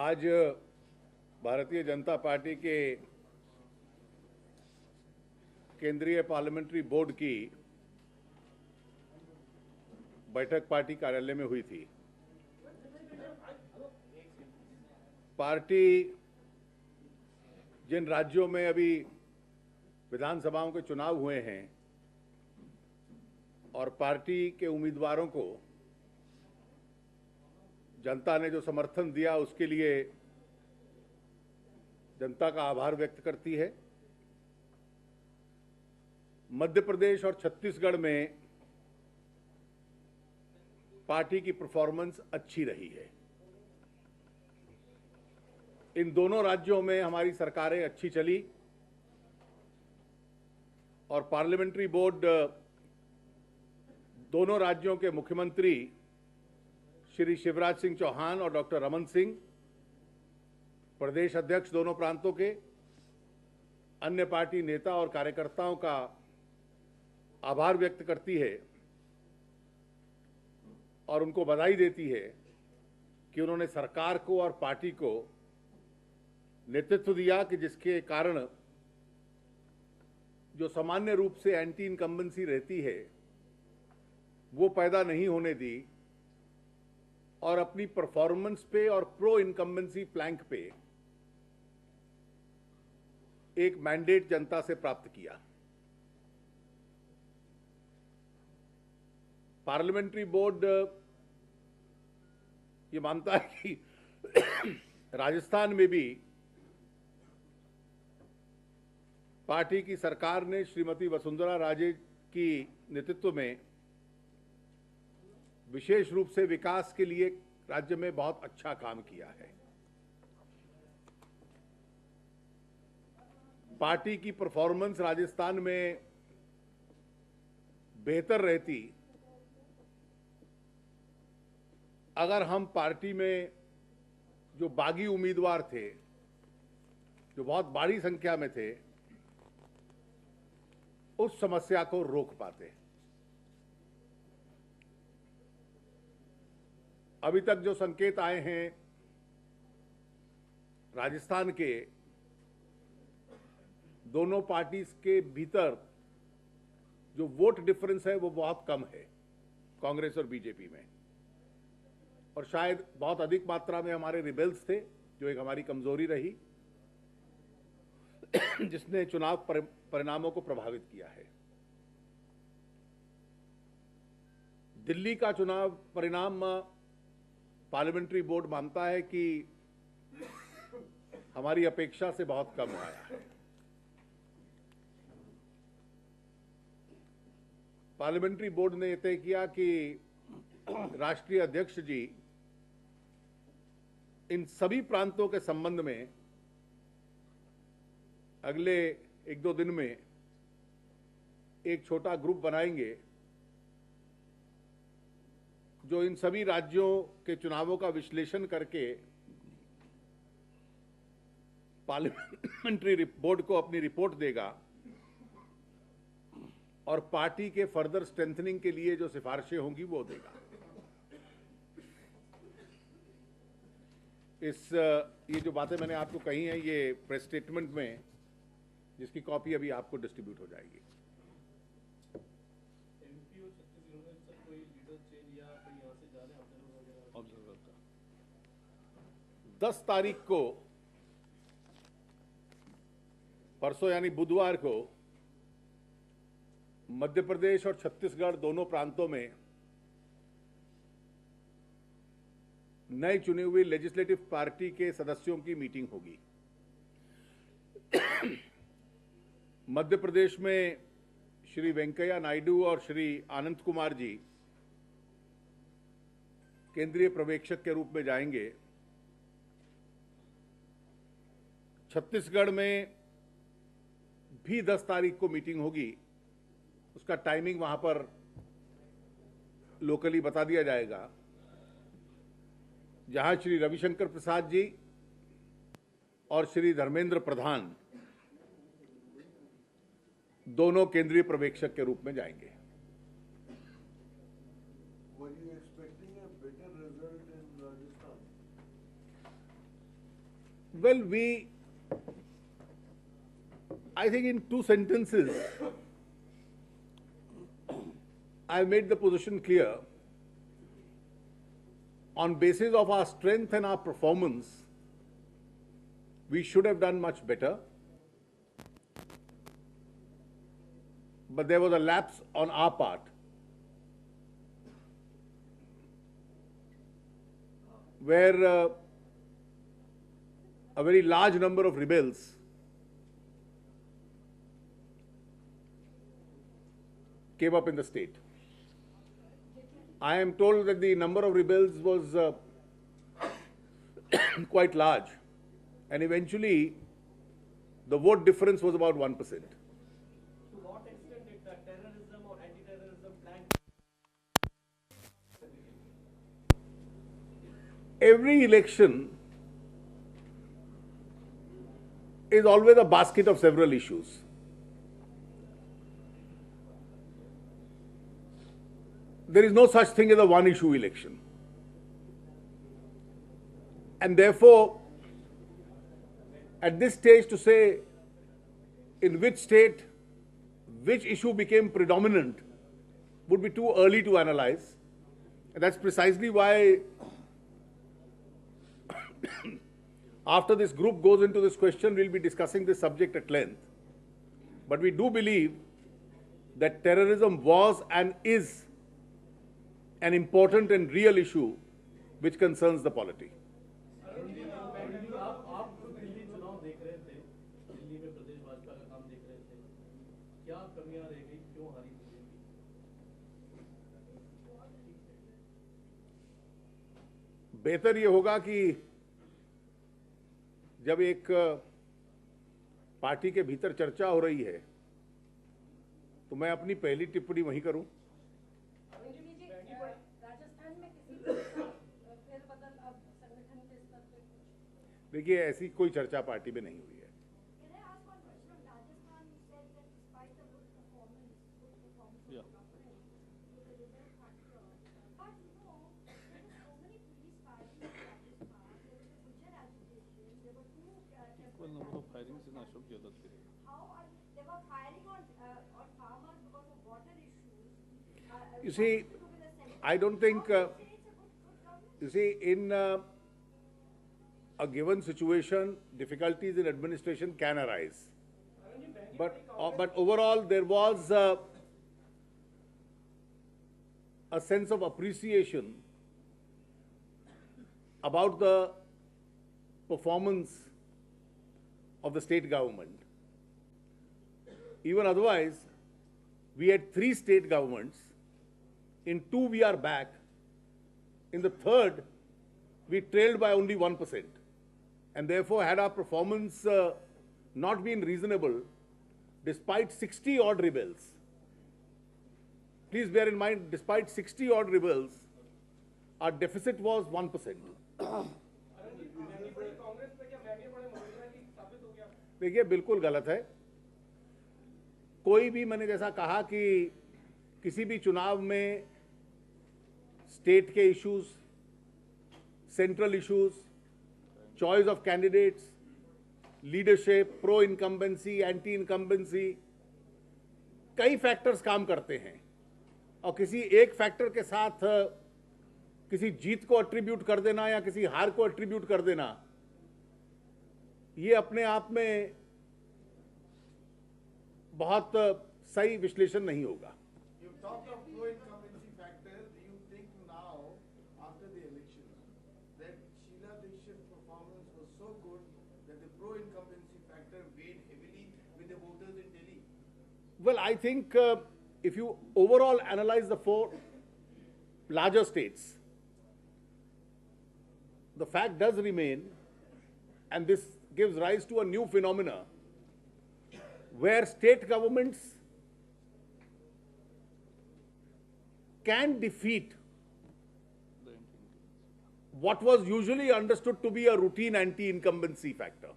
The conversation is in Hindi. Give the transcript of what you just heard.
आज भारतीय जनता पार्टी के केंद्रीय पार्लियामेंट्री बोर्ड की बैठक पार्टी कार्यालय में हुई थी। पार्टी जिन राज्यों में अभी विधानसभाओं के चुनाव हुए हैं और पार्टी के उम्मीदवारों को जनता ने जो समर्थन दिया उसके लिए जनता का आभार व्यक्त करती है। मध्य प्रदेश और छत्तीसगढ़ में पार्टी की परफॉर्मेंस अच्छी रही है। इन दोनों राज्यों में हमारी सरकारें अच्छी चली और पार्लियामेंट्री बोर्ड दोनों राज्यों के मुख्यमंत्री श्री शिवराज सिंह चौहान और डॉक्टर रमन सिंह, प्रदेश अध्यक्ष दोनों प्रांतों के, अन्य पार्टी नेता और कार्यकर्ताओं का आभार व्यक्त करती है और उनको बधाई देती है कि उन्होंने सरकार को और पार्टी को नेतृत्व दिया कि जिसके कारण जो सामान्य रूप से एंटी इनकम्बेंसी रहती है वो पैदा नहीं होने दी और अपनी परफॉर्मेंस पे और प्रो इनकम्बेंसी प्लैंक पे एक मैंडेट जनता से प्राप्त किया। पार्लियामेंट्री बोर्ड ये मानता है कि राजस्थान में भी पार्टी की सरकार ने श्रीमती वसुंधरा राजे की नेतृत्व में विशेष रूप से विकास के लिए राज्य में बहुत अच्छा काम किया है। पार्टी की परफॉर्मेंस राजस्थान में बेहतर रहती अगर हम पार्टी में जो बागी उम्मीदवार थे, जो बहुत बड़ी संख्या में थे, उस समस्या को रोक पाते। अभी तक जो संकेत आए हैं राजस्थान के, दोनों पार्टीज के भीतर जो वोट डिफरेंस है वो बहुत कम है कांग्रेस और बीजेपी में, और शायद बहुत अधिक मात्रा में हमारे रिबेल्स थे जो एक हमारी कमजोरी रही जिसने चुनाव परिणामों को प्रभावित किया है। दिल्ली का चुनाव परिणाम पार्लियामेंट्री बोर्ड मानता है कि हमारी अपेक्षा से बहुत कम आया है। पार्लियामेंट्री बोर्ड ने तय किया कि राष्ट्रीय अध्यक्ष जी इन सभी प्रांतों के संबंध में अगले एक दो दिन में एक छोटा ग्रुप बनाएंगे जो इन सभी राज्यों के चुनावों का विश्लेषण करके पार्लियामेंट्री बोर्ड को अपनी रिपोर्ट देगा और पार्टी के फर्दर स्ट्रेंथनिंग के लिए जो सिफारिशें होंगी वो देगा। ये जो बातें मैंने आपको कही हैं ये प्रेस स्टेटमेंट में, जिसकी कॉपी अभी आपको डिस्ट्रीब्यूट हो जाएगी। 10 तारीख को, परसों यानी बुधवार को, मध्य प्रदेश और छत्तीसगढ़ दोनों प्रांतों में नए चुने हुए लेजिस्लेटिव पार्टी के सदस्यों की मीटिंग होगी। मध्य प्रदेश में श्री वेंकैया नायडू और श्री आनंद कुमार जी केंद्रीय पर्यवेक्षक के रूप में जाएंगे। छत्तीसगढ़ में भी 10 तारीख को मीटिंग होगी। उसका टाइमिंग वहां पर लोकली बता दिया जाएगा, जहां श्री रविशंकर प्रसाद जी और श्री धर्मेंद्र प्रधान दोनों केंद्रीय पर्यवेक्षक के रूप में जाएंगे। Well, I think in 2 sentences, I made the position clear. On basis of our strength and our performance, we should have done much better. But there was a lapse on our part, where a very large number of rebels came up in the state. I am told that the number of rebels was quite large, and eventually the vote difference was about 1%. To what extent did the terrorism or anti-terrorism plan? Every election is always a basket of several issues. There is no such thing as a one-issue election. And therefore, at this stage to say in which state, which issue became predominant would be too early to analyze. And that's precisely why after this group goes into this question, we'll be discussing this subject at length. But we do believe that terrorism was and is an important and real issue which concerns the polity. आप दिल्ली चुनाव देख रहे थे, दिल्ली में प्रदेश भाजपा का काम देख रहे थे, क्या कमियां रह गई, क्यों हारी बीजेपी? बेहतर ये होगा कि जब एक पार्टी के भीतर चर्चा हो रही है तो मैं अपनी पहली टिप्पणी वहीं करूं। राजस्थान में किसी फेरबदल अब संगठन के स्तर पे देखिए, ऐसी कोई चर्चा पार्टी में नहीं हुई है। Number of firings in Ashok Gehlot period. They were firing on farmers because of water issues. You see, I don't think, you see, in a given situation, difficulties in administration can arise. But overall, there was a sense of appreciation about the performance of the state government. Even otherwise, we had 3 state governments. In 2, we are back. In the 3rd, we trailed by only 1%. And therefore, had our performance not been reasonable, despite 60-odd rebels, please bear in mind, despite 60-odd rebels, our deficit was 1%. देखिए, बिल्कुल गलत है। कोई भी, मैंने जैसा कहा कि किसी भी चुनाव में स्टेट के issues, central issues, choice of candidates, leadership, pro incumbency, anti incumbency, कई फैक्टर्स काम करते हैं और किसी एक फैक्टर के साथ किसी जीत को एट्रीब्यूट कर देना या किसी हार को एट्रीब्यूट कर देना, ये अपने आप में बहुत सही विश्लेषण नहीं होगा। You talked of pro-incumbency factor. Do you think now, after the election, that Sheila Dikshit's performance was so good that the pro-incumbency factor weighed heavily with the voters in Delhi? Well, I think if you overall analyze the 4 larger states, the fact does remain, and this gives rise to a new phenomena where state governments can defeat what was usually understood to be a routine anti-incumbency factor.